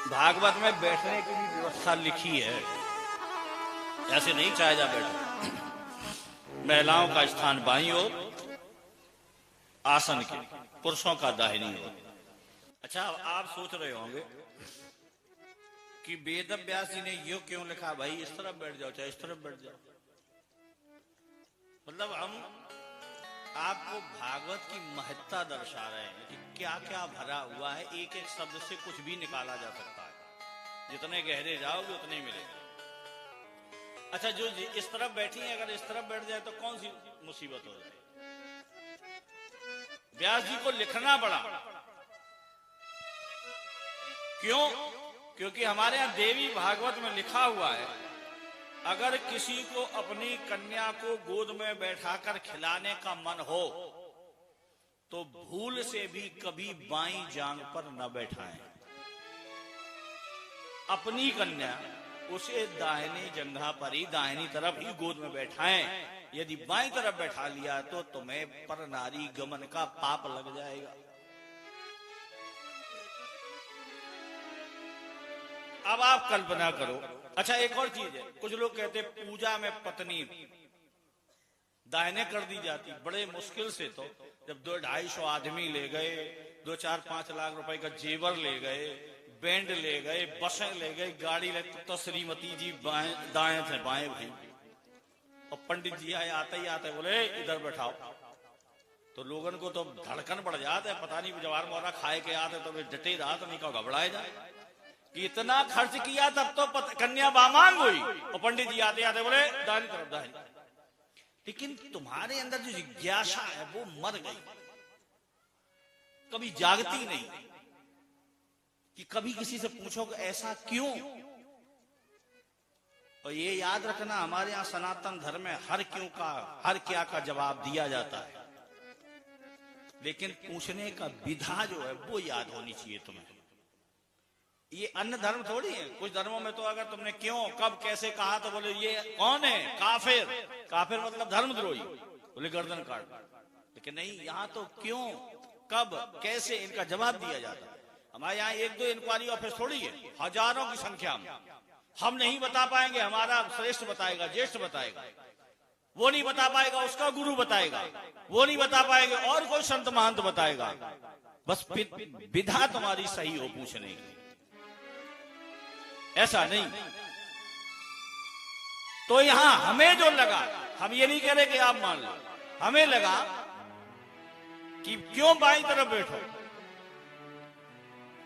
भागवत में बैठने की भी व्यवस्था लिखी है, ऐसे नहीं चाहे जा बैठो। महिलाओं का स्थान बाईं ओर आसन के, पुरुषों का दाहिनी ओर। अच्छा, आप सोच रहे होंगे कि वेद व्यास जी ने यो क्यों लिखा, भाई इस तरफ बैठ जाओ चाहे इस तरफ बैठ जाओ। मतलब हम आपको भागवत की महत्ता दर्शा रहे हैं कि क्या क्या भरा हुआ है। एक एक शब्द से कुछ भी निकाला जा सकता है, जितने गहरे जाओगे उतने मिलेगा। अच्छा, जो इस तरफ बैठी है अगर इस तरफ बैठ जाए तो कौन सी मुसीबत हो जाए। व्यास जी को लिखना पड़ा, क्यों? क्योंकि हमारे यहां देवी भागवत में लिखा हुआ है, अगर किसी को अपनी कन्या को गोद में बैठाकर खिलाने का मन हो तो भूल से भी कभी बाईं जांग पर न बैठाएं। अपनी कन्या उसे दाहिनी जंघा पर ही, दाहिनी तरफ ही गोद में बैठाएं। यदि बाईं तरफ बैठा लिया तो तुम्हें पर नारी गमन का पाप लग जाएगा। अब आप कल्पना करो। अच्छा, एक और चीज है, कुछ लोग कहते हैं पूजा में पत्नी दाहिने कर दी जाती, बड़े मुश्किल से। तो जब 200-250 आदमी ले गए, 2-4-5 लाख रुपए का जेवर ले गए, बैंड ले गए, बसें ले गए, गाड़ी ले, तो श्रीमती जी दाएं से बाएं भाई, और पंडित जी आए, आते ही आते बोले इधर बैठाओ। तो लोगन को तो धड़कन बढ़ जाता है, पता नहीं जवार मोहरा खाए के आते तो वे डटे रहा, तो नहीं कहो घबराए जाए कि इतना खर्च किया तब तो कन्या बामांग हुई, और पंडित जी आते आते बोले दाहिनी तरफ दाहिनी। लेकिन तुम्हारे अंदर जो जिज्ञासा है वो मर गई, कभी जागती नहीं कि कभी किसी से पूछो कि ऐसा क्यों। और ये याद रखना, हमारे यहां सनातन धर्म में हर क्यों का, हर क्या का जवाब दिया जाता है, लेकिन पूछने का विधा जो है वो याद होनी चाहिए तुम्हें। ये अन्य धर्म थोड़ी है। कुछ धर्मों में तो अगर तुमने क्यों, कब, कैसे कहा तो बोले ये कौन है, काफिर। काफिर मतलब धर्मद्रोही, बोले गर्दन काट। लेकिन नहीं, यहाँ तो क्यों, कब, कैसे, इनका जवाब दिया जाता है। हमारे यहाँ 1-2 इंक्वायरी ऑफिस थोड़ी है, हजारों की संख्या में। हम नहीं बता पाएंगे, हमारा श्रेष्ठ बताएगा, ज्येष्ठ बताएगा। वो नहीं बता पाएगा, उसका गुरु बताएगा। वो नहीं बता पाएंगे, और कोई संत महंत बताएगा। बस विधा तुम्हारी सही हो पूछने की, ऐसा नहीं। तो यहां हमें जो लगा, हम ये नहीं कह रहे कि आप मान लो, हमें लगा कि क्यों बाईं तरफ बैठो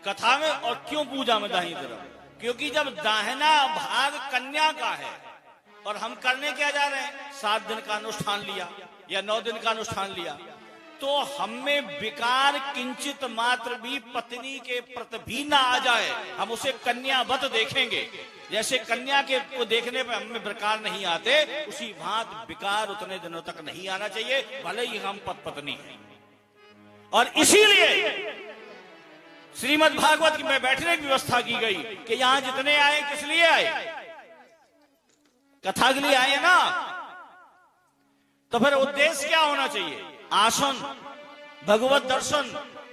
कथा में और क्यों पूजा में दाहिनी तरफ। क्योंकि जब दाहिना भाग कन्या का है और हम करने क्या जा रहे हैं, 7 दिन का अनुष्ठान लिया या 9 दिन का अनुष्ठान लिया, तो हमें विकार किंचित मात्र भी पत्नी के प्रति भी ना आ जाए, हम उसे कन्यावत देखेंगे। जैसे कन्या के को देखने पर हमें विकार नहीं आते, उसी भांति विकार उतने दिनों तक नहीं आना चाहिए, भले ही हम पत्नी हैं। और इसीलिए श्रीमद् भागवत में बैठने की व्यवस्था की गई कि यहां जितने आए किस लिए आए, कथा के लिए आए ना। तो फिर उद्देश्य क्या होना चाहिए, आसन, भगवत दर्शन,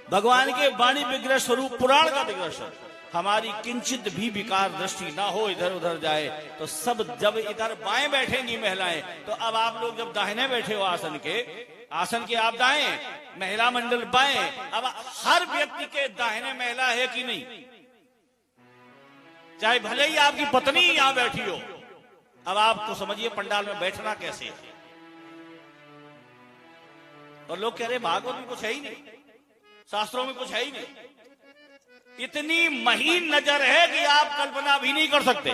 भगवान के वाणी विग्रह स्वरूप पुराण का दर्शन। हमारी किंचित भी विकार दृष्टि ना हो, इधर उधर जाए। तो सब जब इधर बाएं बैठेंगी महिलाएं, तो अब आप लोग जब दाहिने बैठे हो आसन के आप दाएं, महिला मंडल बाएं। अब हर व्यक्ति के दाहिने महिला है कि नहीं, चाहे भले ही आपकी पत्नी यहां बैठी हो। अब आप तो समझिए पंडाल में बैठना कैसे है। और लोग कह रहे भागवत में कुछ है ही नहीं, शास्त्रों में कुछ है ही नहीं। इतनी महीन नजर है कि आप कल्पना भी नहीं कर सकते।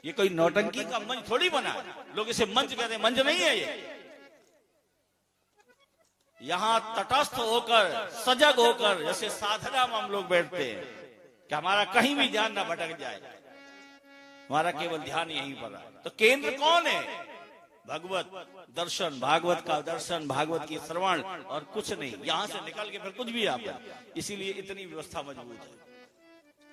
ये कोई नौटंकी का मंच थोड़ी बना है, लोग इसे मंच कहते हैं, मंच नहीं है ये। यहां तटस्थ होकर, सजग होकर, जैसे साधना में हम लोग बैठते हैं कि हमारा कहीं भी ध्यान ना भटक जाए, हमारा केवल ध्यान यहीं पर है। तो केंद्र कौन है, भगवत दर्शन, भागवत का दर्शन, भागवत की श्रवण, और कुछ नहीं। यहां से निकल के फिर कुछ भी आता है। इसीलिए इतनी व्यवस्था मजबूत है।